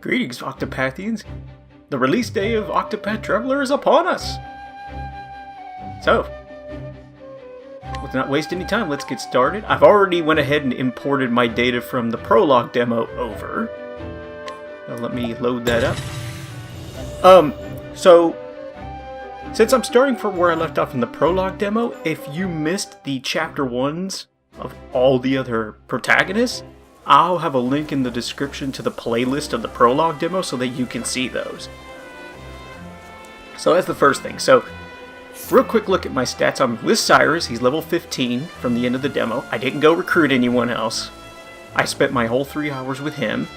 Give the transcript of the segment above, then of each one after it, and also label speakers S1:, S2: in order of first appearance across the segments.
S1: Greetings, Octopathians. The release day of Octopath Traveler is upon us. So, let's not waste any time. Let's get started. I've already went ahead and imported my data from the Prologue Demo over. So let me load that up. So, since I'm starting from where I left off in the Prologue Demo, if you missed the Chapter 1s of all the other protagonists, I'll have a link in the description to the playlist of the Prologue Demo so that you can see those. So that's the first thing. So, real quick look at my stats. I'm with Cyrus. He's level 15 from the end of the demo. I didn't go recruit anyone else. I spent my whole 3 hours with him.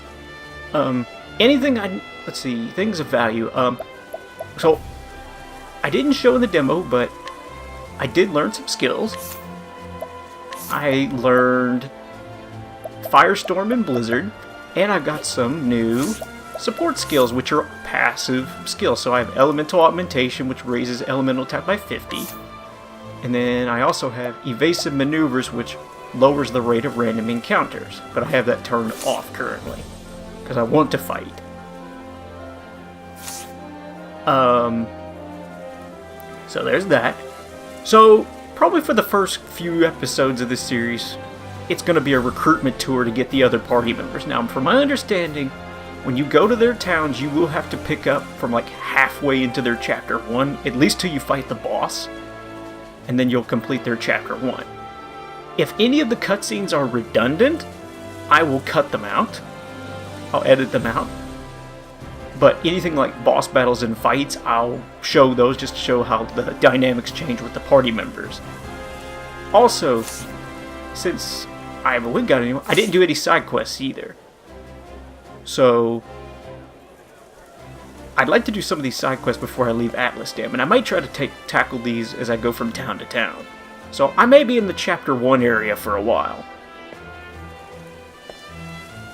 S1: Let's see, things of value. So, I didn't show in the demo, but I did learn some skills. I learned Firestorm and Blizzard, and I've got some new support skills, which are passive skills. So I have Elemental Augmentation, which raises elemental attack by 50. And then I also have Evasive Maneuvers, which lowers the rate of random encounters. But I have that turned off currently, because I want to fight. So there's that. So, probably for the first few episodes of this series, it's going to be a recruitment tour to get the other party members. Now, from my understanding, when you go to their towns, you will have to pick up from like halfway into their Chapter 1, at least till you fight the boss, and then you'll complete their Chapter 1. If any of the cutscenes are redundant, I will cut them out. I'll edit them out. But anything like boss battles and fights, I'll show those just to show how the dynamics change with the party members. Also, since I haven't got anyone, I didn't do any side quests either. So, I'd like to do some of these side quests before I leave Atlasdam, and I might try to tackle these as I go from town to town. So, I may be in the Chapter 1 area for a while.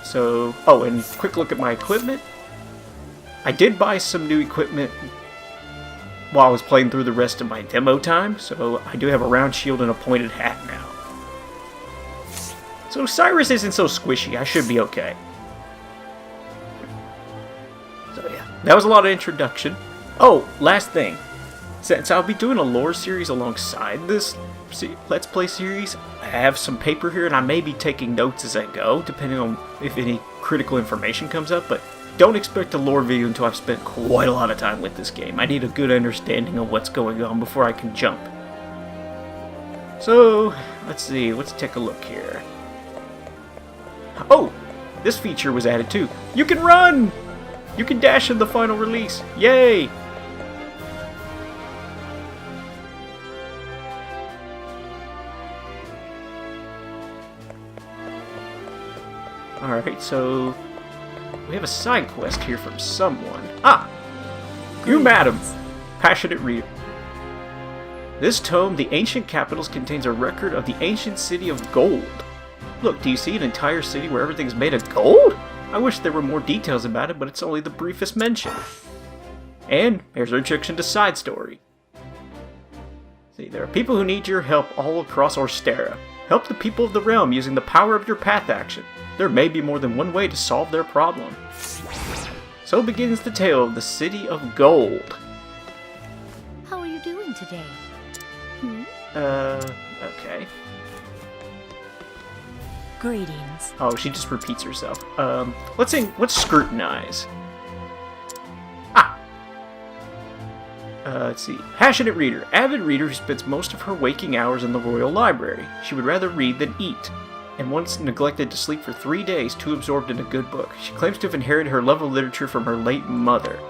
S1: So, oh, and quick look at my equipment. I did buy some new equipment while I was playing through the rest of my demo time, so I do have a round shield and a pointed hat now. So Cyrus isn't so squishy, I should be okay. So yeah, that was a lot of introduction. Oh, last thing. Since I'll be doing a lore series alongside this Let's Play series, I have some paper here and I may be taking notes as I go, depending on if any critical information comes up, but don't expect a lore video until I've spent quite a lot of time with this game. I need a good understanding of what's going on before I can jump. So, let's see, let's take a look here. Oh, this feature was added too. You can run! You can dash in the final release. Yay! Alright, so we have a side quest here from someone. Ah! You, madam! Passionate reader. This tome, The Ancient Capitals, contains a record of the ancient city of gold. Look, do you see an entire city where everything's made of gold? I wish there were more details about it, but it's only the briefest mention. And here's our introduction to side story. See, there are people who need your help all across Orstera. Help the people of the realm using the power of your path action. There may be more than one way to solve their problem. So begins the tale of the City of Gold.
S2: How are you doing today?
S1: Okay.
S2: Greetings.
S1: Oh, she just repeats herself. Let's scrutinize. Let's see. Passionate reader. Avid reader who spends most of her waking hours in the Royal Library. She would rather read than eat, and once neglected to sleep for 3 days, too absorbed in a good book. She claims to have inherited her love of literature from her late mother.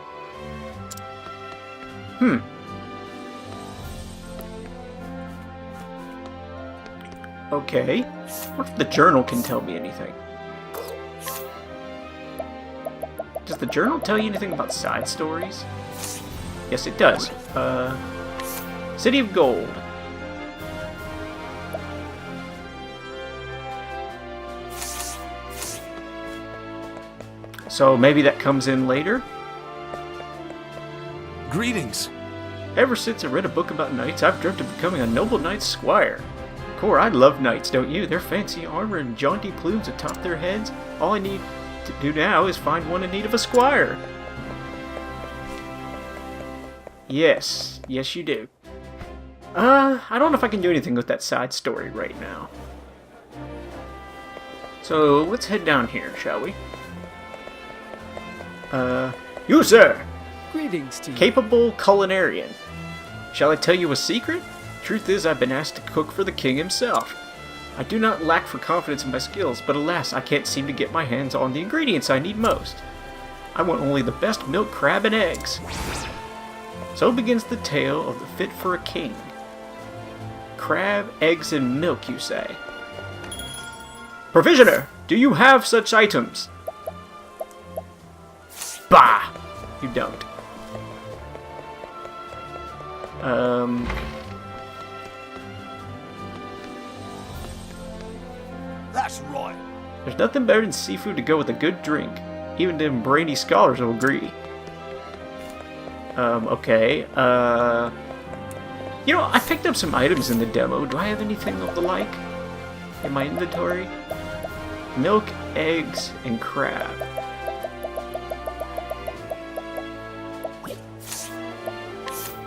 S1: Okay. What if the journal can tell me anything? Does the journal tell you anything about side stories? Yes, it does. City of Gold. So maybe that comes in later?
S3: Greetings.
S1: Ever since I read a book about knights, I've dreamt of becoming a noble knight's squire. Core, I love knights, don't you? Their fancy armor and jaunty plumes atop their heads. All I need to do now is find one in need of a squire. Yes. Yes, you do. I don't know if I can do anything with that side story right now. So, let's head down here, shall we? You, sir!
S3: Greetings to you.
S1: Capable culinarian. Shall I tell you a secret? Truth is, I've been asked to cook for the king himself. I do not lack for confidence in my skills, but alas, I can't seem to get my hands on the ingredients I need most. I want only the best milk, crab, and eggs. So begins the tale of the fit for a king. Crab, eggs, and milk, you say? Provisioner, do you have such items? Bah! You don't.
S3: That's right.
S1: There's nothing better than seafood to go with a good drink. Even them brainy scholars will agree. Okay. You know, I picked up some items in the demo. Do I have anything of the like in my inventory? Milk, eggs, and crab.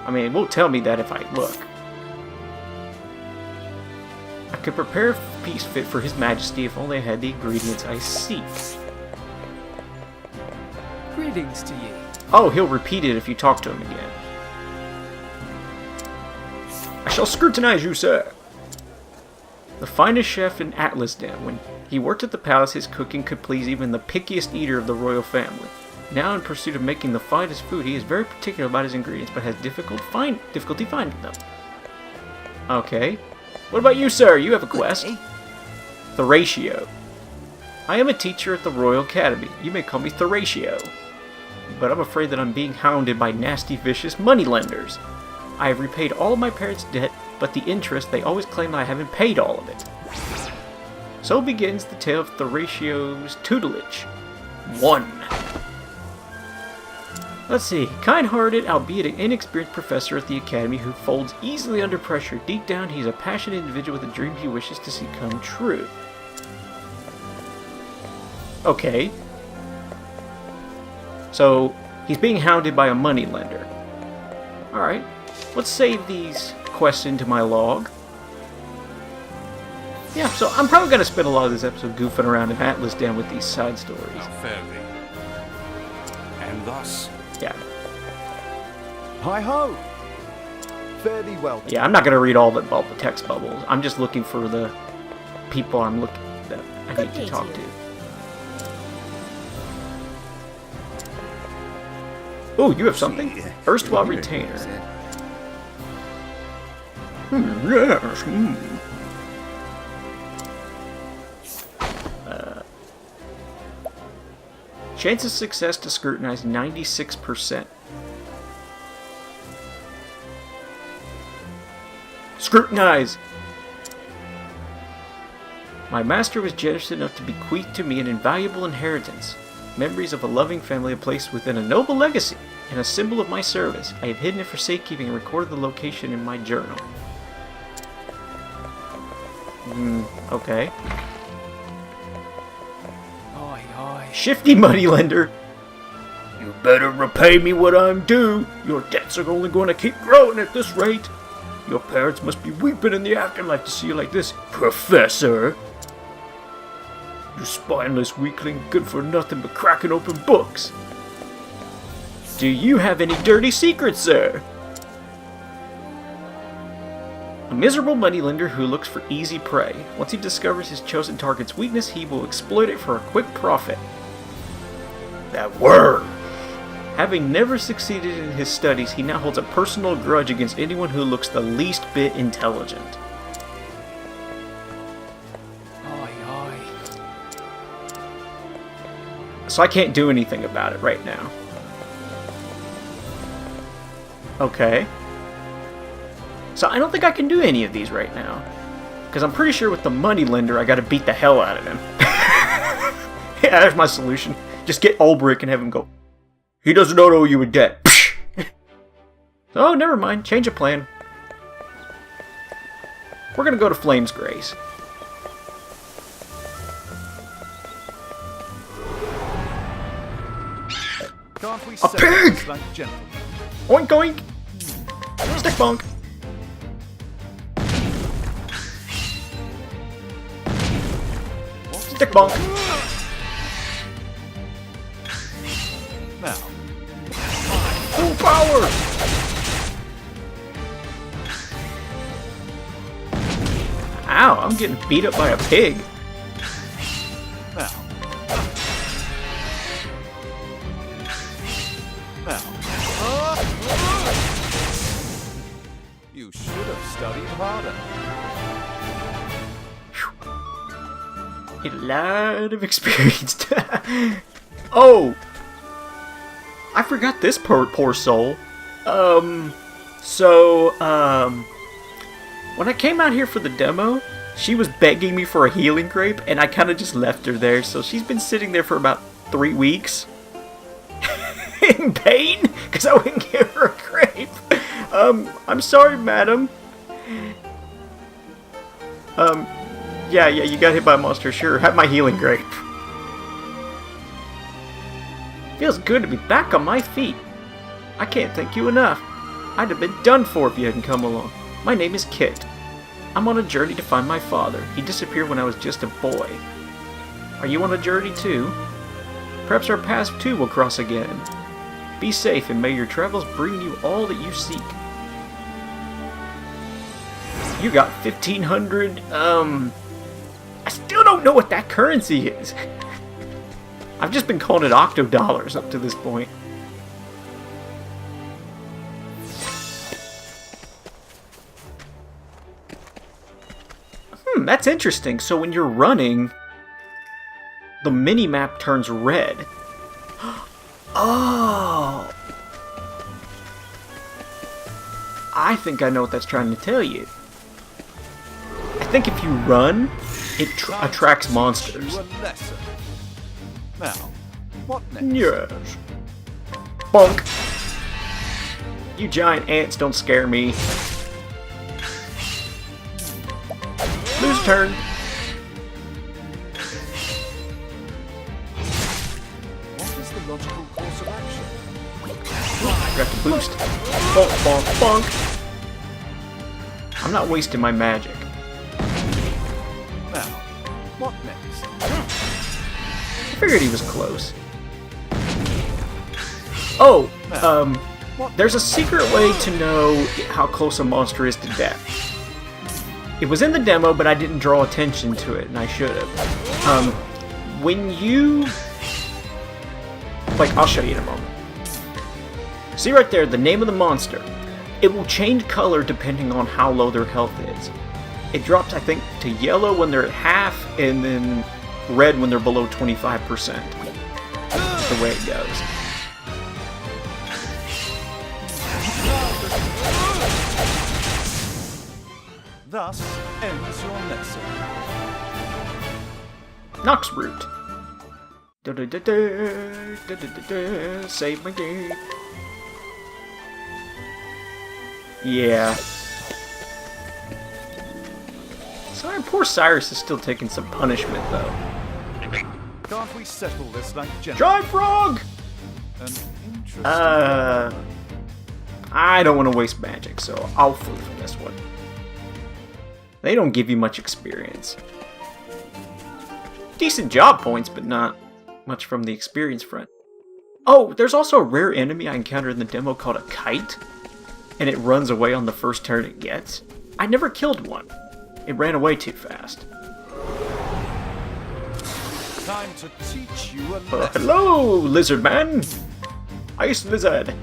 S1: I mean, it won't tell me that if I look. I could prepare a feast fit for His Majesty if only I had the ingredients I seek.
S3: Greetings to you.
S1: Oh, he'll repeat it if you talk to him again. I shall scrutinize you, sir. The finest chef in Atlasdam. When he worked at the palace, his cooking could please even the pickiest eater of the royal family. Now, in pursuit of making the finest food, he is very particular about his ingredients, but has difficulty finding them. Okay. What about you, sir? You have a quest. Tharatio. I am a teacher at the Royal Academy. You may call me Tharatio. But I'm afraid that I'm being hounded by nasty, vicious moneylenders. I have repaid all of my parents' debt, but the interest, they always claim I haven't paid all of it. So begins the tale of Tharatio's tutelage. 1. Let's see. Kind-hearted, albeit an inexperienced professor at the academy who folds easily under pressure. Deep down, he's a passionate individual with a dream he wishes to see come true. Okay. So, he's being hounded by a moneylender. Alright. Let's save these quests into my log. Yeah, so I'm probably going to spend a lot of this episode goofing around in Atlasdam with these side stories.
S4: Fairly. And thus...
S1: Yeah.
S3: Hi-ho. Fairly well.
S1: Yeah, I'm not going to read all the text bubbles. I'm just looking for the people that I need to talk to. Oh, you have something? Erstwhile retainer. Yes. Chance of success to scrutinize 96%. Scrutinize! My master was generous enough to bequeath to me an invaluable inheritance. Memories of a loving family are placed within a noble legacy, and a symbol of my service. I have hidden it for safekeeping and recorded the location in my journal. Okay. Shifty moneylender. You better repay me what I'm due. Your debts are only going to keep growing at this rate. Your parents must be weeping in the afterlife to see you like this, Professor. You spineless weakling, good for nothing but cracking open books. Do you have any dirty secrets, sir? A miserable moneylender who looks for easy prey. Once he discovers his chosen target's weakness, he will exploit it for a quick profit. That word! Having never succeeded in his studies, he now holds a personal grudge against anyone who looks the least bit intelligent. So I can't do anything about it right now. Okay. So I don't think I can do any of these right now. Because I'm pretty sure with the moneylender, I gotta beat the hell out of him. Yeah, there's my solution. Just get Ulbrich and have him go, he does not owe you a debt. Oh, never mind. Change of plan. We're gonna go to Flame's Grace.
S3: Can't we
S1: A
S3: settle
S1: pig!
S3: this like gentlemen?
S1: Oink oink! Stick bonk! Stick bonk!
S3: Now,
S1: Full power! Ow, I'm getting beat up by a pig.
S3: now. Now. You should have studied harder.
S1: A lot of experience. Oh! I forgot this poor soul. When I came out here for the demo, she was begging me for a healing grape, and I kind of just left her there, so she's been sitting there for about 3 weeks. In pain? Because I wouldn't give her a grape. I'm sorry, madam. Yeah, you got hit by a monster, sure. Have my healing grape. Feels good to be back on my feet. I can't thank you enough. I'd have been done for if you hadn't come along. My name is Kit. I'm on a journey to find my father. He disappeared when I was just a boy. Are you on a journey too? Perhaps our paths too will cross again. Be safe and may your travels bring you all that you seek. You got 1,500, I still don't know what that currency is. I've just been calling it Octo dollars up to this point. That's interesting. So when you're running, the mini-map turns red. Oh! I think I know what that's trying to tell you. I think if you run, it attracts monsters.
S3: Now, what next?
S1: Yes. Bonk. You giant ants don't scare me. Lose turn.
S3: What is the logical course of action?
S1: Got the boost. Bonk, bonk, bonk. I'm not wasting my magic.
S3: Now, what next?
S1: I figured he was close. Oh, there's a secret way to know how close a monster is to death. It was in the demo, but I didn't draw attention to it, and I should have. When you... I'll show you in a moment. See right there, the name of the monster. It will change color depending on how low their health is. It drops, I think, to yellow when they're at half, and then red when they're below 25%. That's the way it goes.
S3: Thus ends your lesson.
S1: Nox Root. Save my game. Yeah. Sorry, poor Cyrus is still taking some punishment, though.
S3: Can't we settle this like gentlemen?
S1: Dry Frog!
S3: An interesting
S1: I don't want to waste magic, so I'll flee from this one. They don't give you much experience. Decent job points, but not much from the experience front. Oh, there's also a rare enemy I encountered in the demo called a kite, and it runs away on the first turn it gets. I never killed one. It ran away too fast.
S3: time to teach you a lesson.
S1: Hello, lizard man! Ice lizard!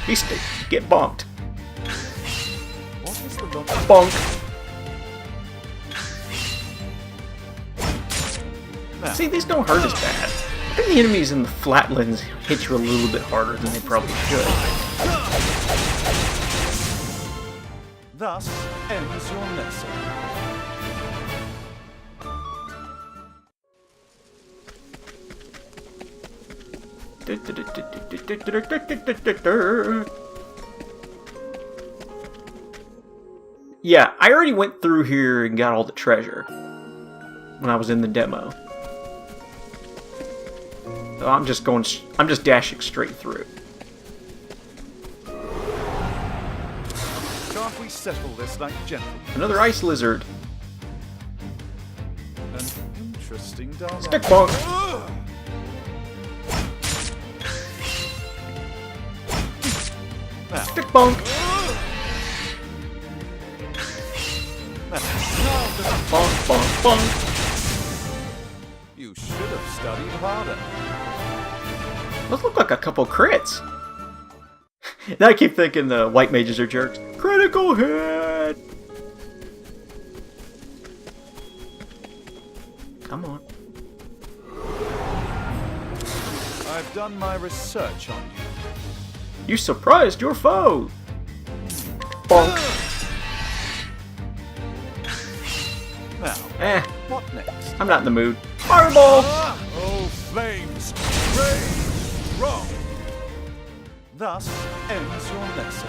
S1: Beast, get bonked.
S3: What is the logic?
S1: Bonk!
S3: Now,
S1: See, these don't hurt as bad. I think the enemies in the Flatlands hit you a little bit harder than they probably should.
S3: thus ends your lesson.
S1: Yeah, I already went through here and got all the treasure when I was in the demo. So I'm just dashing straight through.
S3: Can't we settle this like gentlemen?
S1: Another ice lizard.
S3: An interesting dialogue.
S1: Stick bug.
S3: Now,
S1: Stick bunk. Bonk, bonk, bonk.
S3: you should have studied harder.
S1: Those look like a couple crits. Now I keep thinking the white mages are jerks. Critical hit! Come on.
S3: I've done my research on you.
S1: You surprised your foe! Bonk.
S3: Now, what next?
S1: I'm not in the mood. Fireball!
S3: Oh, flames! Rage strong! Thus ends your lesson.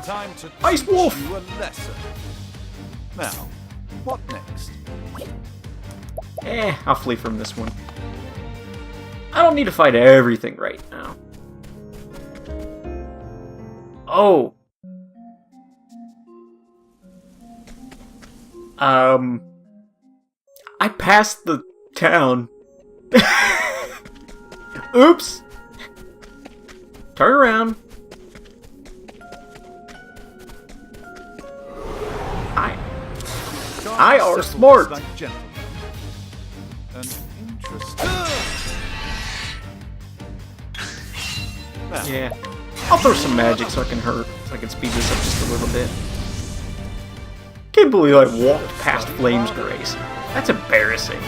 S3: Time to
S1: Ice
S3: teach
S1: Wolf!
S3: you a lesson. Now, what next?
S1: I'll flee from this one. I don't need to fight everything right now. Oh! I passed the town. Oops! Turn around. I are smart.
S3: Like gentlemen. An interesting. Now,
S1: Yeah. I'll throw some magic so I can speed this up just a little bit. Can't believe I walked past Flame's Grace. That's embarrassing.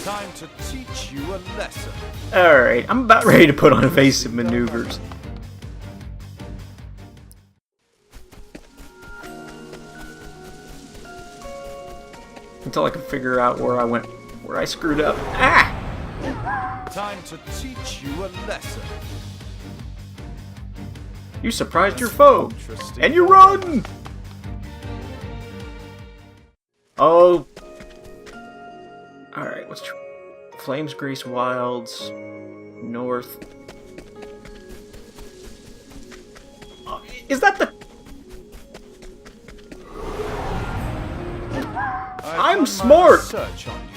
S3: time to teach you a lesson.
S1: Alright, I'm about ready to put on evasive maneuvers. Until I can figure out where I screwed up. Ah!
S3: Time to teach you a lesson.
S1: You surprised your foe,
S3: Interesting.
S1: and you run! Oh. Alright, what's Flames Grace Wilds, North. Is that the... I'm smart!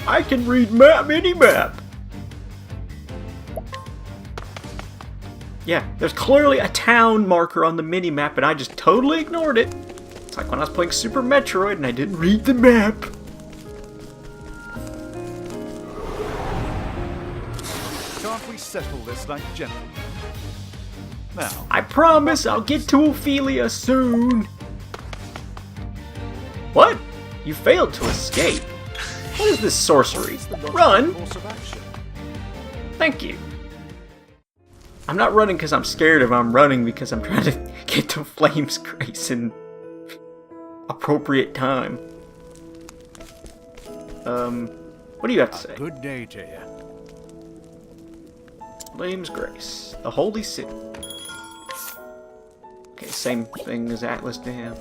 S1: I can read mini-map! Yeah, there's clearly a town marker on the mini-map and I just totally ignored it. It's like when I was playing Super Metroid and I didn't read the map.
S3: Can't we settle this like gentlemen? Now,
S1: I promise I'll get to Ophelia soon. What? You failed to escape. What is this sorcery? Run!
S3: course of action.
S1: Thank you. I'm not running because I'm scared of. I'm running because I'm trying to get to Flames Grace in appropriate time. What do you have to say?
S5: Good day to you.
S1: Flames Grace, the Holy City. Okay, same thing as Atlasdam.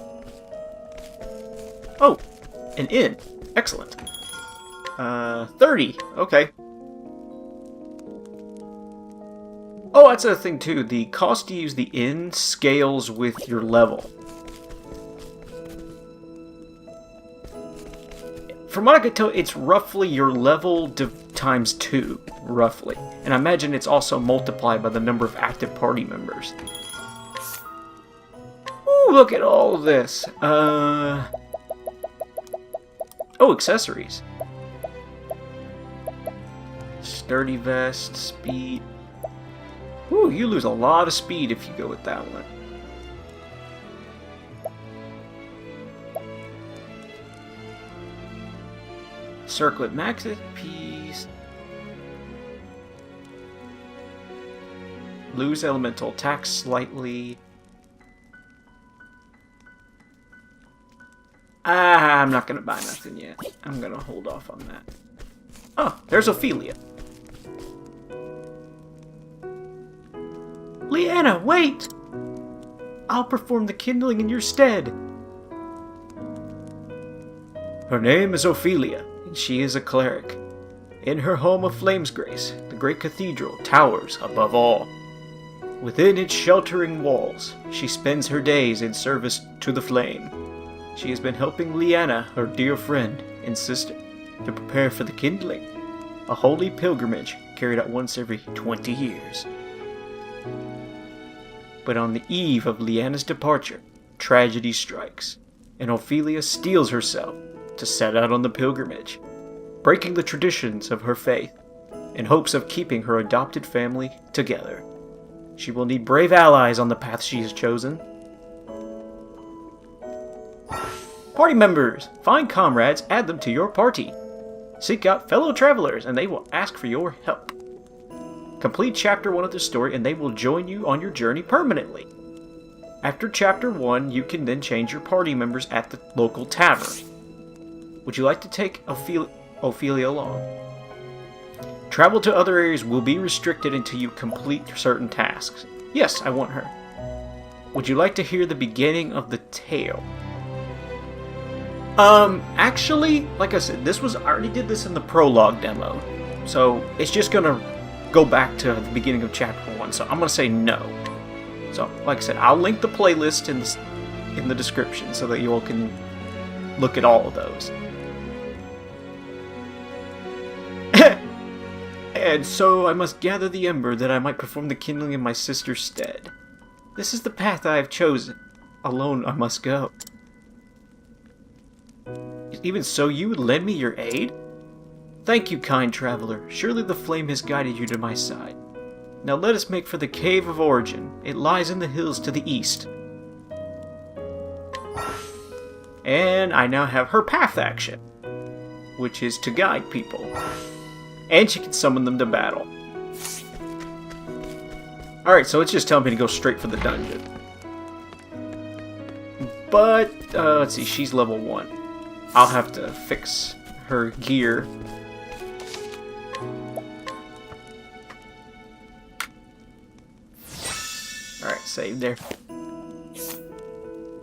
S1: Oh, an inn. Excellent. 30. Okay. Oh, that's a thing too. The cost to use the inn scales with your level. From what I could tell, it's roughly your level times 2, roughly. And I imagine it's also multiplied by the number of active party members. Ooh, look at all of this. Oh, accessories. Sturdy vest, speed. Ooh, you lose a lot of speed if you go with that one. Circlet max piece. Lose elemental attacks slightly. I'm not gonna buy nothing yet. I'm gonna hold off on that. Oh, there's Ophelia. Leanna, wait! I'll perform the kindling in your stead. Her name is Ophelia, and she is a cleric. In her home of Flamesgrace, the great cathedral towers above all. Within its sheltering walls, she spends her days in service to the flame. She has been helping Leanna, her dear friend and sister, to prepare for the kindling, a holy pilgrimage carried out once every 20 years. But on the eve of Leanna's departure, tragedy strikes, and Ophelia steels herself to set out on the pilgrimage, breaking the traditions of her faith in hopes of keeping her adopted family together. She will need brave allies on the path she has chosen. Party members! Find comrades, add them to your party. Seek out fellow travelers, and they will ask for your help. Complete Chapter 1 of the story, and they will join you on your journey permanently. After Chapter 1, you can then change your party members at the local tavern. Would you like to take Ophelia along? Travel to other areas will be restricted until you complete certain tasks. Yes, I want her. Would you like to hear the beginning of the tale? Actually, like I said, I already did this in the Prologue Demo. So, it's just gonna go back to the beginning of Chapter 1, so I'm gonna say no. So, like I said, I'll link the playlist in the description so that you all can look at all of those. And so I must gather the ember that I might perform the kindling in my sister's stead. This is the path I have chosen. Alone I must go. Even so, you would lend me your aid? Thank you, kind traveler. Surely the flame has guided you to my side. Now let us make for the Cave of Origin. It lies in the hills to the east. And I now have her path action, which is to guide people. And she can summon them to battle. Alright, so it's just telling me to go straight for the dungeon. But, let's see, she's level 1. I'll have to fix her gear. Alright, save there.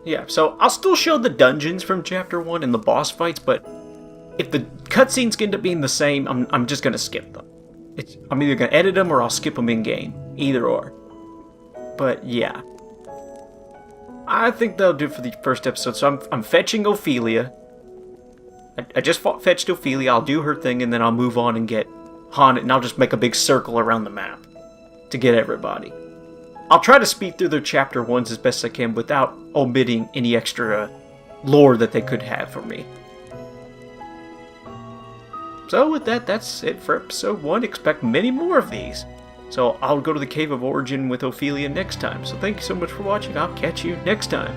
S1: Yeah, so I'll still show the dungeons from Chapter 1 and the boss fights, but if the cutscenes end up being the same, I'm just gonna skip them. I'm either gonna edit them or I'll skip them in-game. Either or. But yeah. I think that'll do for the first episode. So I'm fetching Ophelia. I just fetched Ophelia, I'll do her thing, and then I'll move on and get Haunted, and I'll just make a big circle around the map to get everybody. I'll try to speed through their Chapter 1s as best I can without omitting any extra lore that they could have for me. So with that, that's it for episode 1. Expect many more of these. So I'll go to the Cave of Origin with Ophelia next time. So thank you so much for watching. I'll catch you next time.